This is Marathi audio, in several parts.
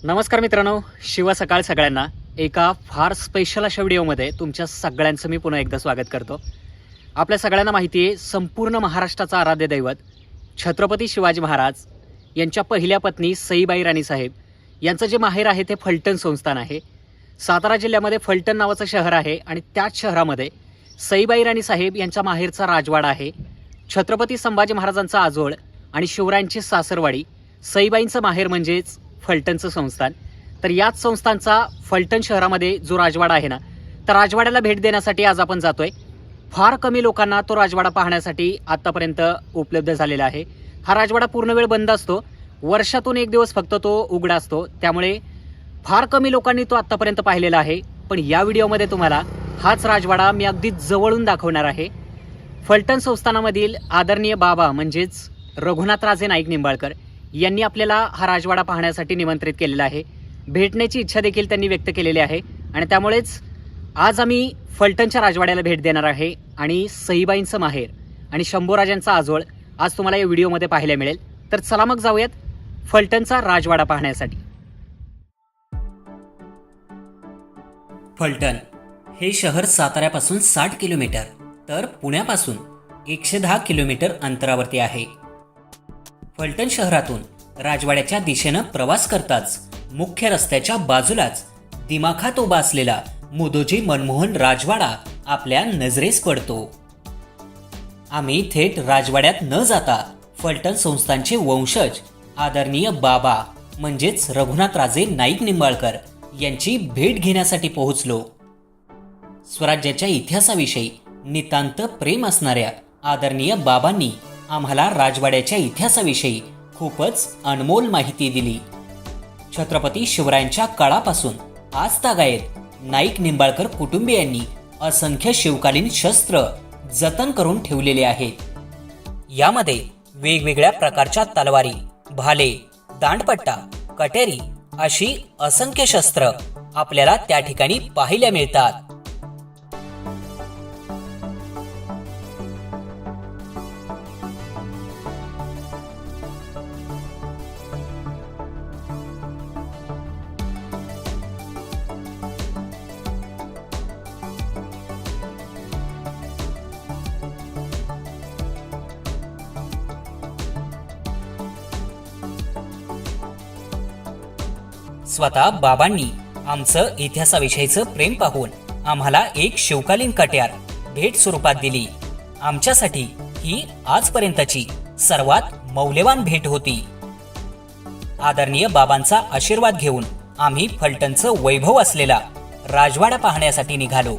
नमस्कार मित्रांनो, शिव सकाळ सगळ्यांना एका फार स्पेशल अशा व्हिडिओमध्ये तुमच्या सगळ्यांचं मी पुन्हा एकदा स्वागत करतो. आपल्या सगळ्यांना माहिती आहे, संपूर्ण महाराष्ट्राचा आराध्य दैवत छत्रपती शिवाजी महाराज यांच्या पहिल्या पत्नी सईबाई राणी साहेब यांचं जे माहेर आहे ते फलटण संस्थान आहे. सातारा जिल्ह्यामध्ये फलटण नावाचं शहर आहे आणि त्याच शहरामध्ये सईबाई राणी साहेब यांच्या माहेरचा राजवाडा आहे. छत्रपती संभाजी महाराजांचा आजोळ आणि शिवरायांची सासरवाडी, सईबाईंचं माहेर म्हणजेच फलटणचं संस्थान. तर याच संस्थानचा फलटण शहरामध्ये जो राजवाडा आहे ना, तर राजवाड्याला भेट देण्यासाठी आज आपण जातोय. फार कमी लोकांना तो राजवाडा पाहण्यासाठी आत्तापर्यंत उपलब्ध झालेला आहे. हा राजवाडा पूर्ण वेळ बंद असतो, वर्षातून एक दिवस फक्त तो उघडा असतो, त्यामुळे फार कमी लोकांनी तो आत्तापर्यंत पाहिलेला आहे. पण या व्हिडिओमध्ये तुम्हाला हाच राजवाडा मी अगदी जवळून दाखवणार आहे. फलटण संस्थानामधील आदरणीय बाबा म्हणजेच रघुनाथराजे नाईक निंबाळकर यांनी आपल्याला हा राजवाडा पाहण्यासाठी निमंत्रित केलेला आहे. भेटण्याची इच्छा देखील त्यांनी व्यक्त केलेली आहे आणि त्यामुळेच आज आम्ही फलटणच्या राजवाड्याला भेट देणार आहे आणि सईबाईंचं माहेर आणि शंभूराजांचा आजोळ आज तुम्हाला या व्हिडिओमध्ये पाहायला मिळेल. तर चला मग जाऊयात फलटणचा राजवाडा पाहण्यासाठी. फलटण हे शहर साताऱ्यापासून 60 किलोमीटर तर पुण्यापासून 110 किलोमीटर अंतरावरती आहे. फलटण शहरातून राजवाड्याच्या दिशेनं प्रवास करताच मुख्य रस्त्याच्या बाजूलाच दिमाखात उभा असलेला मुदोजी मनमोहन राजवाडा आपल्या नजरेस पडतो. आम्ही थेट राजवाड्यात न जाता फलटण संस्थानचे वंशज आदरणीय बाबा म्हणजेच रघुनाथराजे नाईक निंबाळकर यांची भेट घेण्यासाठी पोहोचलो. स्वराज्याच्या इतिहासाविषयी नितांत प्रेम असणाऱ्या आदरणीय बाबांनी आम्हाला राजवाड्याच्या इतिहासाविषयी खूपच अनमोल माहिती दिली. छत्रपती शिवरायांच्या काळापासून आजतागायत नाईक निंबाळकर कुटुंबियांनी असंख्य शिवकालीन शस्त्र जतन करून ठेवलेले आहेत. यामध्ये वेगवेगळ्या प्रकारच्या तलवारी, भाले, दांडपट्टा, कटेरी अशी असंख्य शस्त्र आपल्याला त्या ठिकाणी पाहायला मिळतात. स्वतः बाबांनी आमचं इतिहासाविषयीचं प्रेम पाहून आम्हाला एक शिवकालीन कट्यार भेट स्वरूपात दिली. आमच्यासाठी ही आजपर्यंतची सर्वात मौल्यवान भेट होती. आदरणीय बाबांचा आशीर्वाद घेऊन आम्ही फलटणचं वैभव असलेला राजवाडा पाहण्यासाठी निघालो.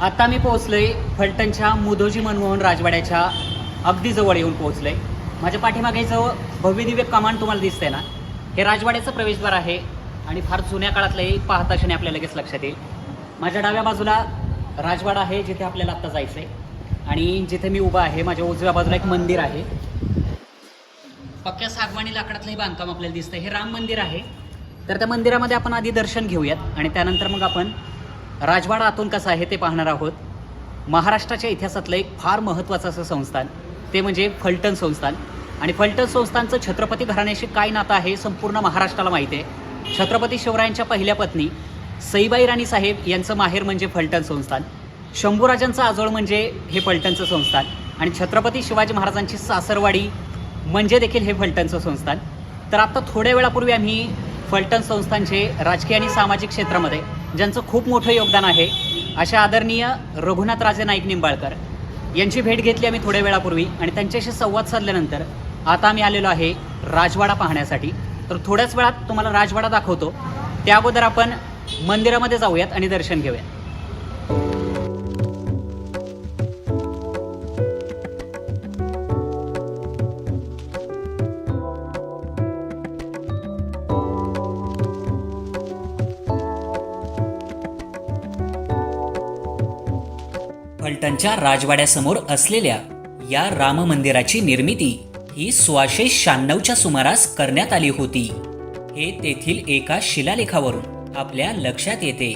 आता मी पोहोचलोय फलटणच्या मुदोजी मनमोहन राजवाड्याच्या अगदी जवळ येऊन पोहोचलोय. माझ्या पाठीमागे जो भव्य दिव्य कमान तुम्हाला दिसतंय ना, हे राजवाड्याचं प्रवेशद्वार आहे आणि फार जुन्या काळातलंही पाहता क्षणी आपल्याला लगेच लक्षात येईल. माझ्या डाव्या बाजूला राजवाडा आहे जिथे आपल्याला आत्ता जायचंय आणि जिथे मी उभा आहे माझ्या उजव्या बाजूला एक मंदिर आहे. पक्क्या सागवानी लाकडातलंही बांधकाम आपल्याला दिसतंय. हे राम मंदिर आहे. तर त्या मंदिरामध्ये आपण आधी दर्शन घेऊयात आणि त्यानंतर मग आपण राजवाडा आतून कसा आहे ते पाहणार आहोत. महाराष्ट्राच्या इतिहासातलं एक फार महत्त्वाचं असं संस्थान ते म्हणजे फलटण संस्थान. आणि फलटण संस्थानचं छत्रपती घराण्याशी काय नातं आहे संपूर्ण महाराष्ट्राला माहिती आहे. छत्रपती शिवरायांच्या पहिल्या पत्नी सईबाई राणी साहेब यांचं माहेर म्हणजे फलटण संस्थान, शंभूराजांचा आजोळ म्हणजे हे फलटणचं संस्थान आणि छत्रपती शिवाजी महाराजांची सासरवाडी म्हणजे देखील हे फलटणचं संस्थान. तर आत्ता थोड्या वेळापूर्वी आम्ही फलटण संस्थानचे राजकीय आणि सामाजिक क्षेत्रामध्ये ज्यांचं खूप मोठं योगदान आहे अशा आदरणीय रघुनाथराजे नाईक निंबाळकर यांची भेट घेतली आम्ही थोड्या वेळापूर्वी आणि त्यांच्याशी संवाद साधल्यानंतर आता आम्ही आलेलो आहे राजवाडा पाहण्यासाठी. तर थोड्याच वेळात तुम्हाला राजवाडा दाखवतो. त्या अगोदर आपण मंदिरामध्ये जाऊयात आणि दर्शन घेऊयात. फलटणच्या राजवाड्यासमोर असलेल्या या राम मंदिराची निर्मिती ही 1696च्या सुमारास करण्यात आली होती. हे तेथील एका शिलालेखावरून आपल्या लक्षात येते.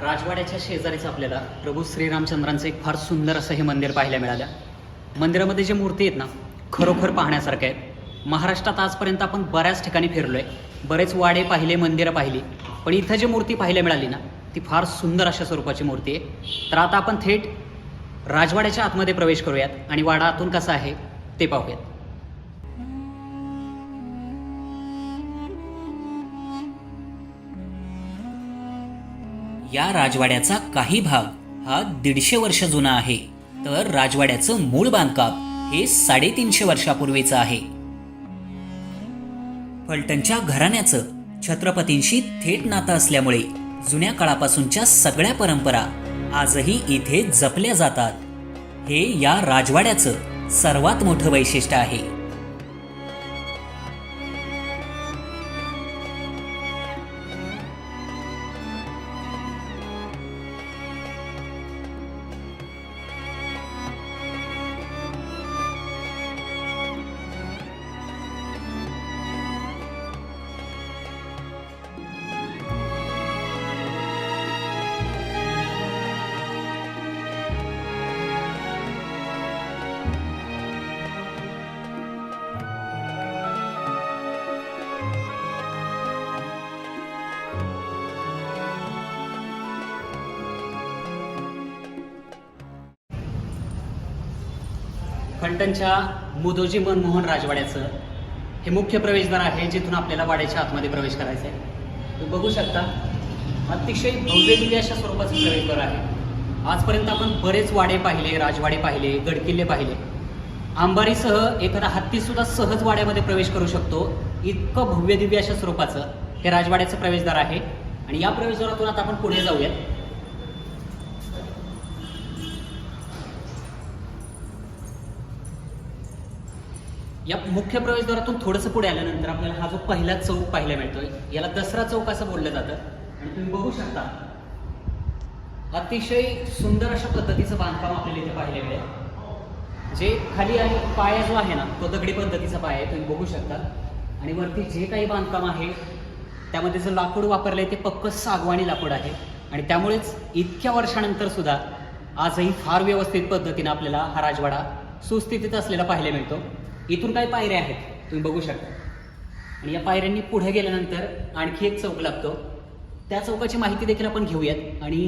राजवाड्याच्या शेजारीच आपल्याला प्रभू श्रीरामचंद्रांचं एक फार सुंदर असं हे मंदिर पाहायला मिळालं. मंदिरामध्ये जे मूर्ती आहेत ना, खरोखर पाहण्यासारख्या आहेत. महाराष्ट्रात आजपर्यंत आपण बऱ्याच ठिकाणी फिरलोय, बरेच वाडे पाहिले, मंदिरं पाहिली, पण इथं जी मूर्ती पाहायला मिळाली ना, ती फार सुंदर अशा स्वरूपाची मूर्ती आहे. तर आता आपण थेट राजवाड्याच्या आतमध्ये प्रवेश करूयात आणि वाडा आतून कसा आहे ते पाहूयात. या राजवाड्याचा काही भाग हा 150 वर्ष जुना आहे, तर राजवाड्याचं मूळ बांधकाम हे 350 वर्षापूर्वीचं आहे. फलटणच्या घराण्याचं छत्रपतींशी थेट नातं असल्यामुळे जुन्या काळापासूनच्या सगळ्या परंपरा आजही इथे जपल्या जातात. हे या राजवाड्याचं सर्वात मोठं वैशिष्ट्य आहे. फलटणच्या मुधोजी मनमोहन राजवाड्याचं हे मुख्य प्रवेशद्वार आहे, जिथून आपल्याला वाड्याच्या आतमध्ये प्रवेश करायचा आहे. तुम्ही बघू शकता, अतिशय भव्य दिव्य अशा स्वरूपाचं प्रवेशद्वार आहे. आजपर्यंत आपण बरेच वाडे पाहिले, राजवाडे पाहिले, गडकिल्ले पाहिले. अंबारीसह एखादा हत्तीसुद्धा सहज वाड्यामध्ये प्रवेश करू शकतो, इतकं भव्य दिव्य अशा स्वरूपाचं हे राजवाड्याचं प्रवेशद्वार आहे. आणि या प्रवेशद्वारातून आता आपण पुढे जाऊयात. या मुख्य प्रवेशद्वारातून थोडंसं पुढे आल्यानंतर आपल्याला हा जो पहिला चौक पाहायला मिळतोय, याला दसरा चौक असं बोललं जातं. आणि तुम्ही बघू शकता, अतिशय सुंदर अशा पद्धतीचं बांधकाम आपल्याला इथे पाहायला मिळेल. जे खाली आहे पाया जो आहे ना, तो दगडी पद्धतीचा पाया आहे, तुम्ही बघू शकता. आणि वरती जे काही बांधकाम आहे त्यामध्ये जे लाकूड वापरलंय ते पक्क सागवानी लाकूड आहे. आणि त्यामुळेच इतक्या वर्षानंतर सुद्धा आजही फार व्यवस्थित पद्धतीने आपल्याला हा राजवाडा सुस्थितीत असलेला पाहायला मिळतो. इथून काही पायऱ्या आहेत, तुम्ही बघू शकता. आणि या पायऱ्यांनी पुढे गेल्यानंतर आणखी एक चौक लागतो, त्या चौकाची माहिती देखील आपण घेऊयात. आणि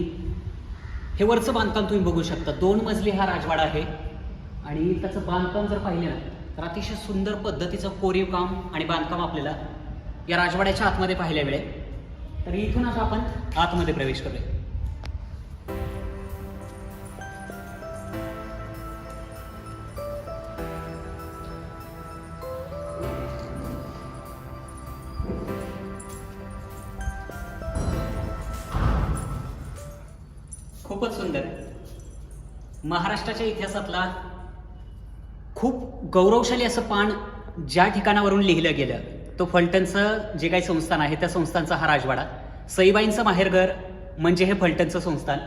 हे वरचं बांधकाम तुम्ही बघू शकता, 2 मजली हा राजवाडा आहे. आणि त्याचं बांधकाम जर पाहिलं ना, तर अतिशय सुंदर पद्धतीचं कोरीव काम आणि बांधकाम आपल्याला या राजवाड्याच्या आतमध्ये पाहायला मिळेल. तर इथून आता आपण आतमध्ये प्रवेश करूया. खूपच सुंदर. महाराष्ट्राच्या इतिहासातला खूप गौरवशाली असं पान ज्या ठिकाणावरून लिहिलं गेलं, तो फलटणचं जे काही संस्थान आहे त्या संस्थानचा हा राजवाडा. सईबाईंचं माहेरघर म्हणजे हे फलटणचं संस्थान.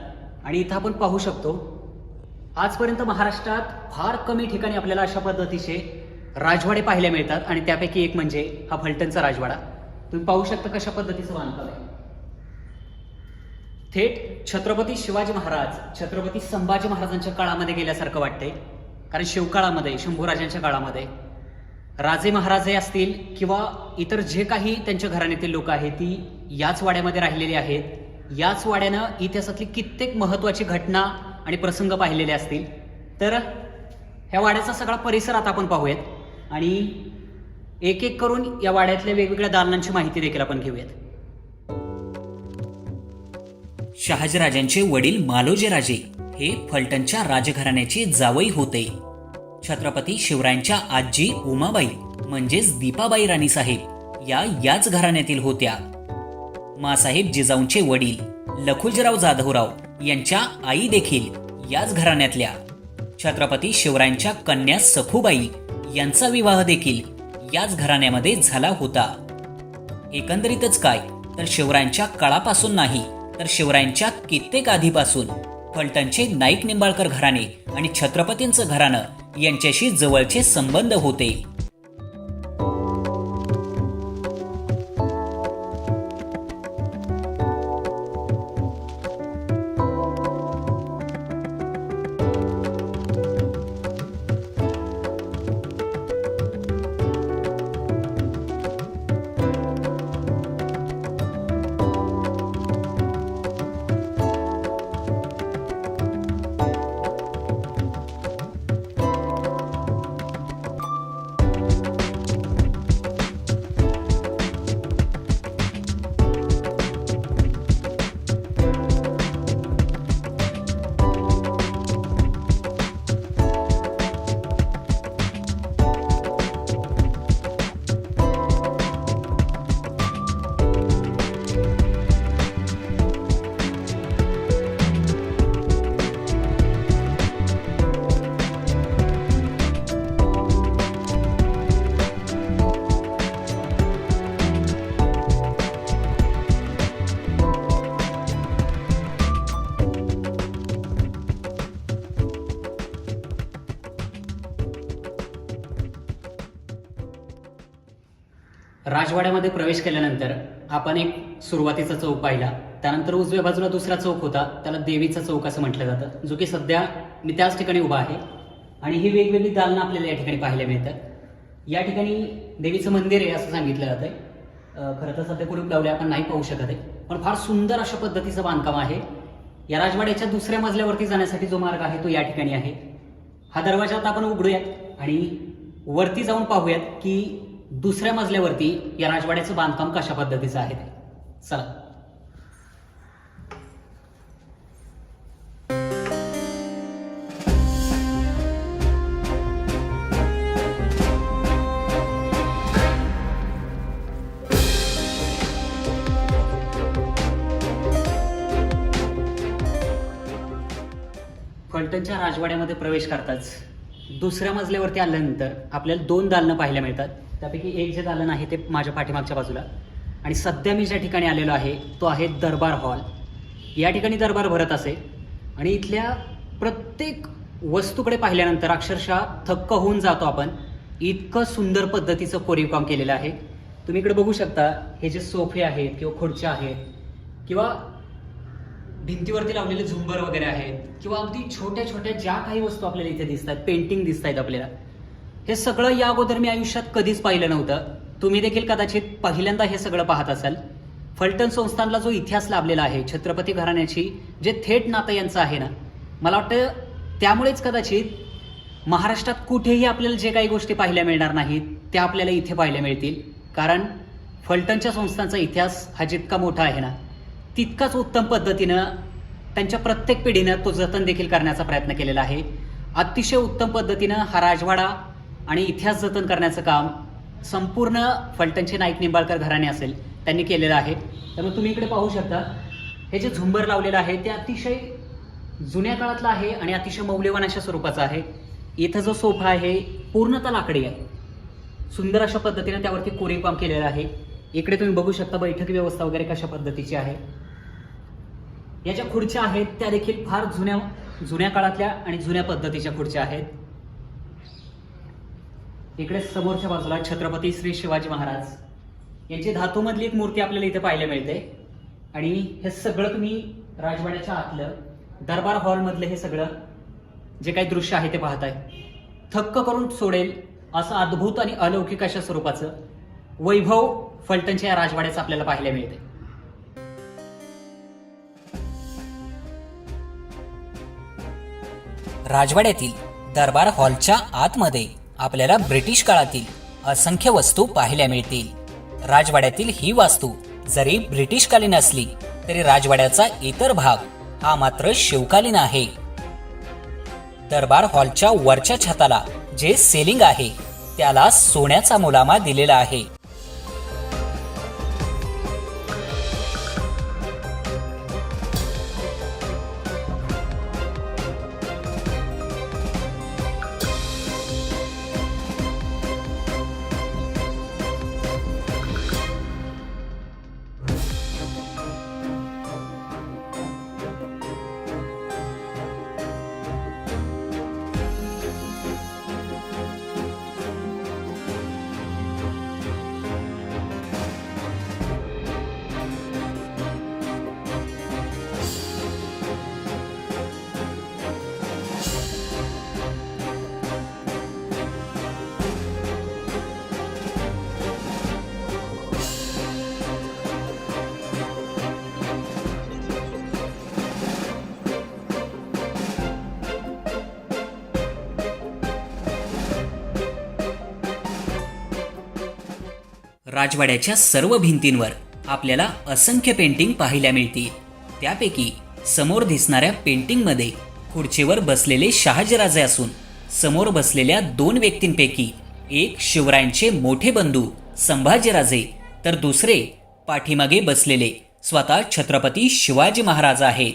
आणि इथं आपण पाहू शकतो, आजपर्यंत महाराष्ट्रात फार कमी ठिकाणी आपल्याला अशा पद्धतीचे राजवाडे पाहायला मिळतात. आणि त्यापैकी एक म्हणजे हा फलटणचा राजवाडा. तुम्ही पाहू शकता कशा पद्धतीचं बांधकाम आहे. थेट छत्रपती शिवाजी महाराज, छत्रपती संभाजी महाराजांच्या काळामध्ये गेल्यासारखं वाटतंय. कारण शिवकाळामध्ये, शंभूराजांच्या काळामध्ये राजे महाराजे असतील किंवा इतर जे काही त्यांच्या घराण्यातील लोक आहेत ती याच वाड्यामध्ये राहिलेली आहेत. याच वाड्यानं इतिहासातली कित्येक महत्त्वाची घटना आणि प्रसंग पाहिलेले असतील. तर ह्या वाड्याचा सगळा परिसर आता आपण पाहूयात आणि एक एक करून या वाड्यातल्या वेगवेगळ्या दालनांची माहिती देखील आपण घेऊयात. शहाजीराजांचे वडील मालोजीराजे हे फलटणच्या राजघराण्याचे जावई होते. छत्रपती शिवरायांच्या आजी उमाबाई म्हणजेच दीपाबाई राणी साहेब याच घराण्यातील होत्या. मासाहेब जिजाऊंचे वडील लखुजीराव जाधवराव यांच्या आई देखील याच घराण्यातल्या. छत्रपती शिवरायांच्या कन्या सखूबाई यांचा विवाह देखील याच घराण्यामध्ये झाला होता. एकंदरीतच काय तर शिवरायांच्या काळापासून नाही तर शिवरायांच्या कित्येक आधीपासून फलटणचे नाईक निंबाळकर घराणे आणि छत्रपतींचं घराणं यांच्याशी जवळचे संबंध होते. राजवाड्यामध्ये प्रवेश केल्यानंतर आपण एक सुरुवातीचा चौक पाहिला. त्यानंतर उजव्या बाजूला दुसरा चौक होता, त्याला देवीचा चौक असं म्हटलं जातं, जो की सध्या मी त्याच ठिकाणी उभा आहे. आणि ही वेगवेगळी दालनं आपल्याला या ठिकाणी पाहायला मिळतात. या ठिकाणी देवीचं मंदिर आहे असं सांगितलं जातंय. खरं तर सध्या कुलूप लावले आपण नाही पाहू शकत आहे, पण फार सुंदर अशा पद्धतीचं बांधकाम आहे. या राजवाड्याच्या दुसऱ्या मजल्यावरती जाण्यासाठी जो मार्ग आहे तो या ठिकाणी आहे. हा दरवाजा आता आपण उघडूयात आणि वरती जाऊन पाहूयात की दुसऱ्या मजल्यावरती या राजवाड्याचं बांधकाम कशा पद्धतीचं आहे ते. चला. फलटणच्या राजवाड्यामध्ये प्रवेश करताच दुसऱ्या मजल्यावरती आल्यानंतर आपल्याला दोन दालनं पाहायला मिळतात. त्यापैकी एक जे दालन आहे ते माझ्या पाठीमागच्या बाजूला आणि सध्या मी ज्या ठिकाणी आलेलो आहे तो आहे दरबार हॉल. या ठिकाणी दरबार भरत असे आणि इथल्या प्रत्येक वस्तूकडे पाहिल्यानंतर अक्षरशः थक्क होऊन जातो आपण. इतकं सुंदर पद्धतीचं कोरीव काम केलेलं आहे. तुम्ही इकडे बघू शकता हे जे सोफे आहेत किंवा खुर्च्या आहेत किंवा भिंतीवरती लावलेले झुंबर वगैरे आहेत किंवा अगदी छोट्या छोट्या ज्या काही वस्तू आपल्याला इथे दिसत आहेत, पेंटिंग दिसत आहेत आपल्याला, हे सगळं या अगोदर मी आयुष्यात कधीच पाहिलं नव्हतं. तुम्ही देखील कदाचित पहिल्यांदा हे सगळं पाहत असाल. फलटण संस्थानला जो इतिहास लाभलेला आहे छत्रपती घराण्याची जे थेट नातं यांचं आहे ना, मला वाटतं त्यामुळेच कदाचित महाराष्ट्रात कुठेही आपल्याला जे काही गोष्टी पाहायला मिळणार नाहीत त्या आपल्याला इथे पाहायला मिळतील. कारण फलटणच्या संस्थांचा इतिहास हा जितका मोठा आहे ना तितकाच उत्तम पद्धतीनं त्यांच्या प्रत्येक पिढीनं तो जतन देखील करण्याचा प्रयत्न केलेला आहे. अतिशय उत्तम पद्धतीनं हा राजवाडा आणि इतिहास जतन करण्याचं काम संपूर्ण फलटणचे नाईक निंबाळकर घराणे असेल त्यांनी केलेलं आहे. त्यामुळे तुम्ही इकडे पाहू शकता हे जे झुंबर लावलेलं आहे ते अतिशय जुन्या काळातलं आहे आणि अतिशय मौल्यवान अशा स्वरूपाचं आहे. इथं जो सोफा आहे पूर्णतः लाकडी आहे. सुंदर अशा पद्धतीने त्यावरती कोरीव काम केलेलं आहे. इकडे तुम्ही बघू शकता बैठक व्यवस्था वगैरे कशा पद्धतीची आहे. या ज्या खुर्च्या आहेत त्या देखील फार जुन्या काळातल्या आणि जुन्या पद्धतीच्या खुर्च्या आहेत. इकडे समोरच्या बाजूला छत्रपती श्री शिवाजी महाराज यांची धातूमधली एक मूर्ती आपल्याला इथे पाहायला मिळते. आणि हे सगळं तुम्ही राजवाड्याच्या आतलं दरबार हॉलमधलं हे सगळं जे काही दृश्य आहे ते पाहताय. थक्क करून सोडेल असं अद्भुत आणि अलौकिक अशा स्वरूपाचं वैभव फलटणच्या या राजवाड्याचं आपल्याला पाहायला मिळते. राजवाड्यातील दरबार हॉलच्या आतमध्ये आपल्याला ब्रिटिश काळातील असंख्य वस्तू पाहायला मिळतील. राजवाड्यातील ही वास्तू जरी ब्रिटिशकालीन असली तरी राजवाड्याचा इतर भाग हा मात्र शिवकालीन आहे. दरबार हॉलच्या वरच्या छताला जे सेलिंग आहे त्याला सोन्याचा मुलामा दिलेला आहे. राजवाड्याच्या सर्व भिंतींवर आपल्याला असंख्य पेंटिंग पाहायला मिळतील. त्यापैकी समोर दिसणाऱ्या पेंटिंगमध्ये खुर्चीवर बसलेले शहाजीराजे असून समोर बसलेल्या 2 व्यक्तींपैकी एक शिवरायांचे मोठे बंधू संभाजीराजे तर दुसरे पाठीमागे बसलेले स्वतः छत्रपती शिवाजी महाराज आहेत.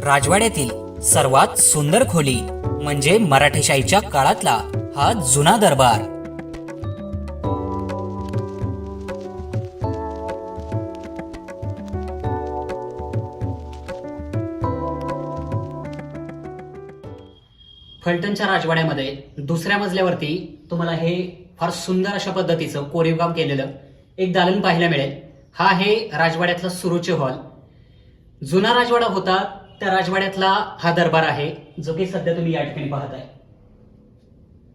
राजवाड्यातील सर्वात सुंदर खोली म्हणजे मराठेशाहीच्या काळातला हा जुना दरबार. फलटणच्या राजवाड्यामध्ये दुसऱ्या मजल्यावरती तुम्हाला हे फार सुंदर अशा पद्धतीचं कोरीवकाम केलेलं एक दालन पाहायला मिळेल. हा आहे राजवाड्यातला सुरुची हॉल. जुना राजवाडा होता त्या राजवाड्यातला हा दरबार आहे जो की सध्या तुम्ही या ठिकाणी पाहताय.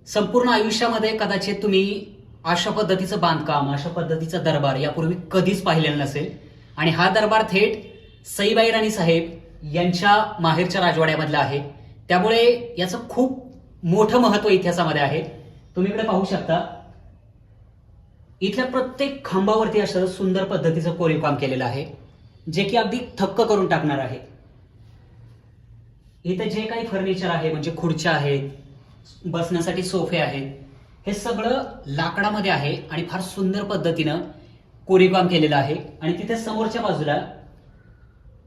संपूर्ण आयुष्यामध्ये कदाचित तुम्ही अशा पद्धतीचं बांधकाम, अशा पद्धतीचा दरबार यापूर्वी कधीच पाहिलेला नसेल. आणि हा दरबार थेट सईबाई राणी साहेब यांच्या माहेरच्या राजवाड्यामधला आहे. त्यामुळे याचं खूप मोठं महत्व इतिहासामध्ये आहे. तुम्ही इकडे पाहू शकता इथल्या प्रत्येक खांबावरती असं सुंदर पद्धतीचं कोरीवकाम केलेलं आहे जे की अगदी थक्क करून टाकणार आहे. इथे जे काही फर्निचर आहे म्हणजे खुर्च्या आहेत, बसण्यासाठी सोफे आहेत, हे सगळं लाकडामध्ये आहे आणि फार सुंदर पद्धतीनं कोरीवकाम केलेलं आहे. आणि तिथे समोरच्या बाजूला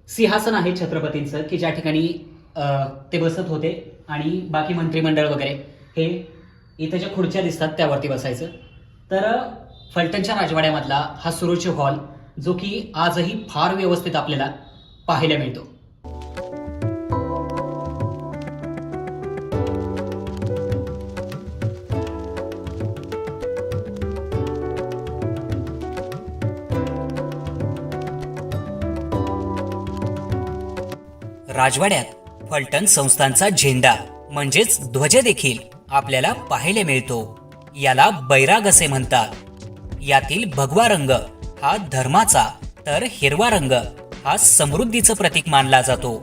सिंहासन आहे छत्रपतींचं की ज्या ठिकाणी ते बसत होते आणि बाकी मंत्रिमंडळ वगैरे हे इथे ज्या खुर्च्या दिसतात त्यावरती बसायचं. तर फलटणच्या राजवाड्यामधला हा सुरुची हॉल जो की आजही फार व्यवस्थित आपल्याला पाहायला मिळतो. राजवाड्यात फलटण संस्थानचा झेंडा म्हणजेच ध्वज देखील आपल्याला पाहायला मिळतो. याला बैराग असे म्हणतात. यातील भगवा रंग हा धर्माचा तर हिरवा रंग हा समृद्धीचं प्रतीक मानला जातो.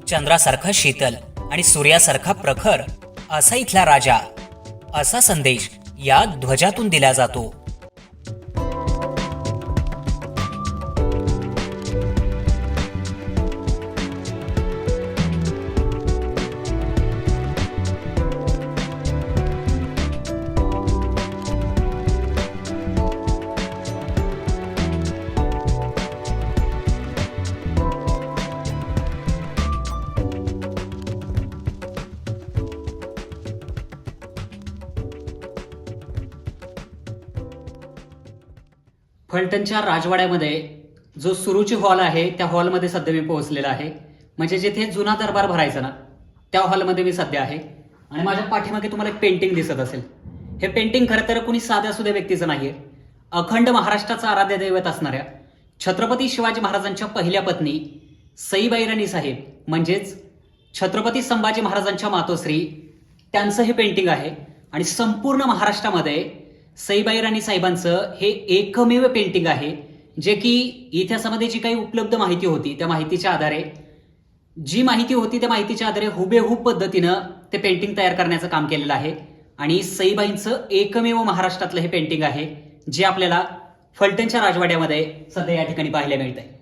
चंद्रासारखा शीतल आणि सूर्यासारखा प्रखर असा इथला राजा असा संदेश या ध्वजातून दिला जातो. फलटणच्या राजवाड्यामध्ये जो सुरुची हॉल आहे त्या हॉलमध्ये सध्या मी पोहोचलेला आहे. म्हणजे जिथे जुना दरबार भरायचा ना त्या हॉलमध्ये मी सध्या आहे. आणि माझ्या पाठीमागे तुम्हाला एक पेंटिंग दिसत असेल. हे पेंटिंग खरं तर कोणी साध्या सुध्या व्यक्तीचं नाहीये. अखंड महाराष्ट्राचा आराध्य दैवत असणाऱ्या छत्रपती शिवाजी महाराजांच्या पहिल्या पत्नी सईबाई राणी साहेब म्हणजेच छत्रपती संभाजी महाराजांच्या मातोश्री त्यांचं हे पेंटिंग आहे आणि संपूर्ण महाराष्ट्रामध्ये सईबाई राणी साहेबांचं हे एकमेव पेंटिंग आहे जे की इतिहासामध्ये जी काही उपलब्ध माहिती होती त्या माहितीच्या आधारे त्या माहितीच्या आधारे हुबेहूब पद्धतीनं ते पेंटिंग तयार करण्याचं काम केलेलं आहे आणि सईबाईंचं एकमेव महाराष्ट्रातलं हे पेंटिंग आहे जे आपल्याला फलटणच्या राजवाड्यामध्ये सध्या या ठिकाणी पाहायला मिळतंय.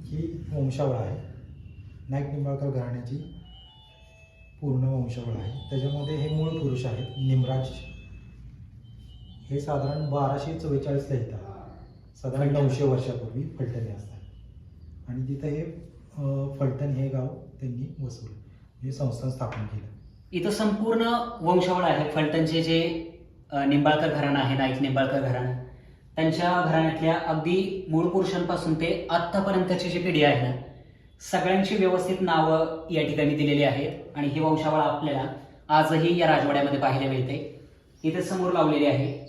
ही वंशावळ आहे. नाईक निंबाळकर घराण्याची पूर्ण वंशावळ आहे. त्याच्यामध्ये हे मूळ पुरुष आहेत. निमराज हे साधारण 1244ला येतात, साधारण 900 वर्षापूर्वी फलटणी असतात आणि तिथं हे फलटण हे गाव त्यांनी वसवलं, हे संस्थान स्थापन केलं. इथं संपूर्ण वंशावळ आहे. फलटणचे जे निंबाळकर घराणं आहे, नाईक निंबाळकर घराणं, त्यांच्या घराण्यातल्या अगदी मूळ पुरुषांपासून ते आत्तापर्यंतची जी पिढी आहे ना, सगळ्यांची व्यवस्थित नावं या ठिकाणी दिलेली आहेत आणि ही वंशावळ आपल्याला आजही या राजवाड्यामध्ये पाहायला मिळते. इथे समोर लावलेली आहे.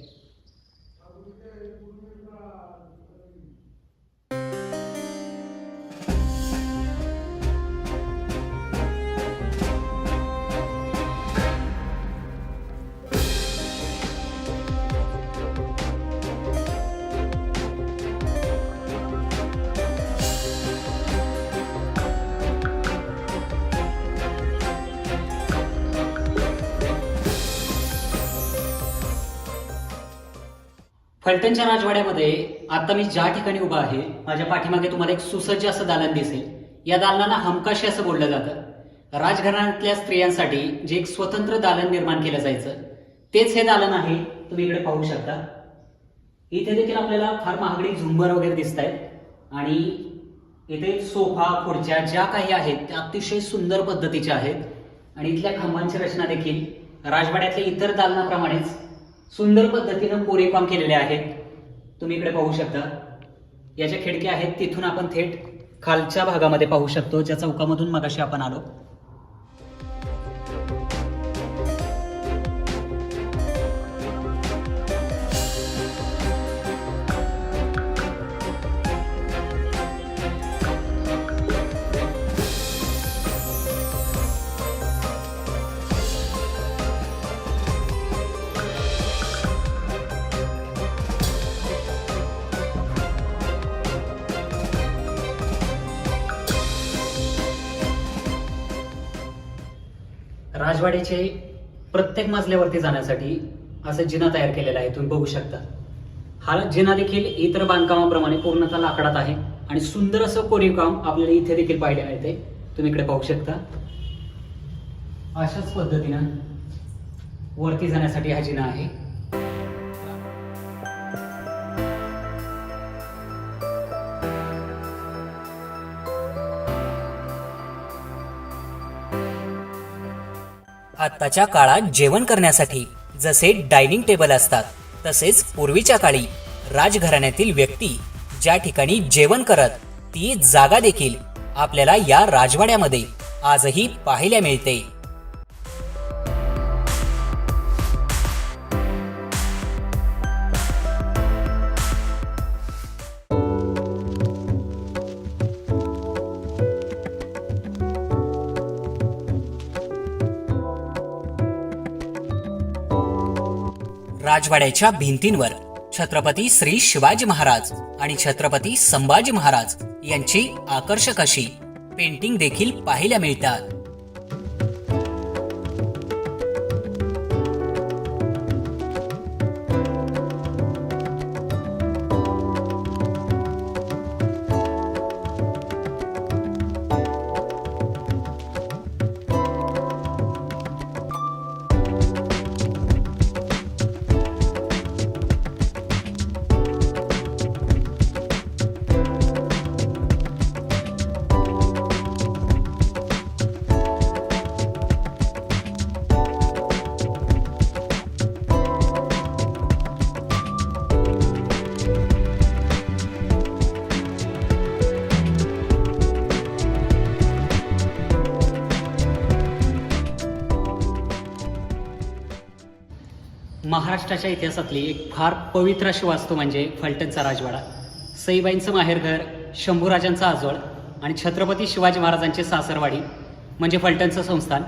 फलटणच्या राजवाड्यामध्ये आता मी ज्या ठिकाणी उभा आहे, माझ्या पाठीमागे तुम्हाला एक सुसज्ज असं दालन दिसेल. या दालनाला हमकाशी असं बोललं जातं. राजघराण्यातल्या स्त्रियांसाठी जे एक स्वतंत्र दालन निर्माण केलं जायचं, तेच हे दालन आहे. तुम्ही इकडे पाहू शकता. इथे देखील आपल्याला फार महागडी झुंबर वगैरे दिसत आहेत आणि इथे सोफा खुर्च्या ज्या काही आहेत त्या अतिशय सुंदर पद्धतीच्या आहेत आणि इथल्या खांबांची रचना देखील राजवाड्यातल्या इतर दालनाप्रमाणेच सुंदर पद्धतीनं कोरीवकाम केलेले आहेत. तुम्ही इकडे पाहू शकता. याच्या खिडक्या आहेत, तिथून आपण थेट खालच्या भागामध्ये पाहू शकतो, ज्या चौकामधून मगाशी आपण आलो. राजवाड्याचे प्रत्येक मजल्यावरती जाण्यासाठी असं जिना तयार केलेला आहे. तुम्ही बघू शकता. हा जिना देखील इतर बांधकामाप्रमाणे पूर्णतः लाकडात आहे आणि सुंदर असं कोरीवकाम आपल्याला इथे देखील पाहायला मिळते. तुम्ही इकडे पाहू शकता. अशाच पद्धतीनं वरती जाण्यासाठी हा जिना आहे. आत्ताच्या काळात जेवण करण्यासाठी जसे डायनिंग टेबल असतात, तसेच पूर्वीच्या काळी राजघराण्यातील व्यक्ती ज्या ठिकाणी जेवण करत, ती जागा देखील आपल्याला या राजवाड्यामध्ये आजही पाहायला मिळते. राजवाड्याच्या भिंतींवर छत्रपती श्री शिवाजी महाराज आणि छत्रपती संभाजी महाराज यांची आकर्षक अशी पेंटिंग देखील पाहायला मिळतात. महाराष्ट्राच्या इतिहासातली एक फार पवित्र अशी वास्तू म्हणजे फलटणचा राजवाडा. सईबाईंचं माहेरघर, शंभूराजांचा आजोळ आणि छत्रपती शिवाजी महाराजांचे सासरवाडी म्हणजे फलटणचं संस्थान.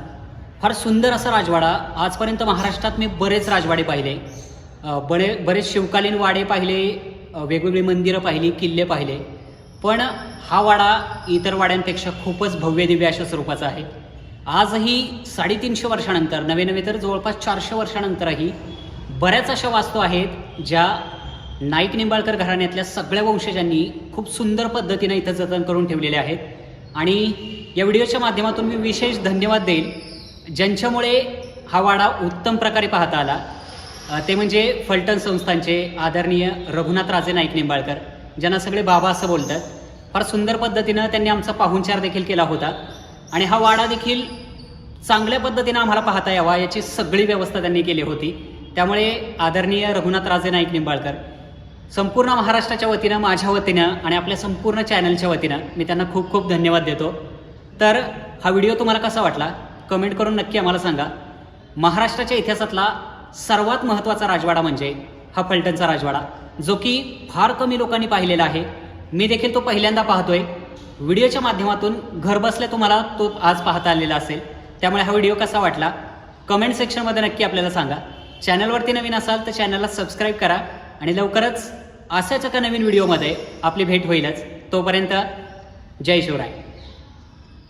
फार सुंदर असा राजवाडा. आजपर्यंत महाराष्ट्रात मी बरेच राजवाडे पाहिले, बरेच शिवकालीन वाडे पाहिले, वेगवेगळी मंदिरं पाहिली, किल्ले पाहिले, पण हा वाडा इतर वाड्यांपेक्षा खूपच भव्य दिव्य अशा स्वरूपाचा आहे. आजही 350 वर्षानंतर, नवे तर जवळपास 400 वर्षानंतरही बऱ्याच अशा वास्तू आहेत ज्या नाईक निंबाळकर घराण्यातल्या सगळ्या वंशजांनी खूप सुंदर पद्धतीने इथं जतन करून ठेवलेले आहेत. आणि या व्हिडिओच्या माध्यमातून मी विशेष धन्यवाद देईल ज्यांच्यामुळे हा वाडा उत्तम प्रकारे पाहता आला. ते म्हणजे फलटण संस्थानचे आदरणीय रघुनाथराजे नाईक निंबाळकर, ज्यांना सगळे बाबा असं बोलतात. फार सुंदर पद्धतीनं त्यांनी आमचा पाहुणचार देखील केला होता आणि हा वाडा देखील चांगल्या पद्धतीनं आम्हाला पाहता यावा याची सगळी व्यवस्था त्यांनी केली होती. त्यामुळे आदरणीय रघुनाथराजे नाईक निंबाळकर संपूर्ण महाराष्ट्राच्या वतीनं, माझ्या वतीनं आणि आपल्या संपूर्ण चॅनलच्या वतीनं मी त्यांना खूप खूप धन्यवाद देतो. तर हा व्हिडिओ तुम्हाला कसा वाटला कमेंट करून नक्की आम्हाला सांगा. महाराष्ट्राच्या इतिहासातला सर्वात महत्त्वाचा राजवाडा म्हणजे हा फलटणचा राजवाडा, जो की फार कमी लोकांनी पाहिलेला आहे. मी देखील तो पहिल्यांदा पाहतोय. व्हिडिओच्या माध्यमातून घरबसल्या तुम्हाला तो आज पाहता आलेला असेल. त्यामुळे हा व्हिडिओ कसा वाटला कमेंट सेक्शनमध्ये नक्की आपल्याला सांगा. चॅनलवरती नवीन असाल तर चॅनलला सबस्क्राईब करा आणि लवकरच अशाच एका नवीन व्हिडिओमध्ये आपली भेट होईलच. तोपर्यंत जय शिवराय.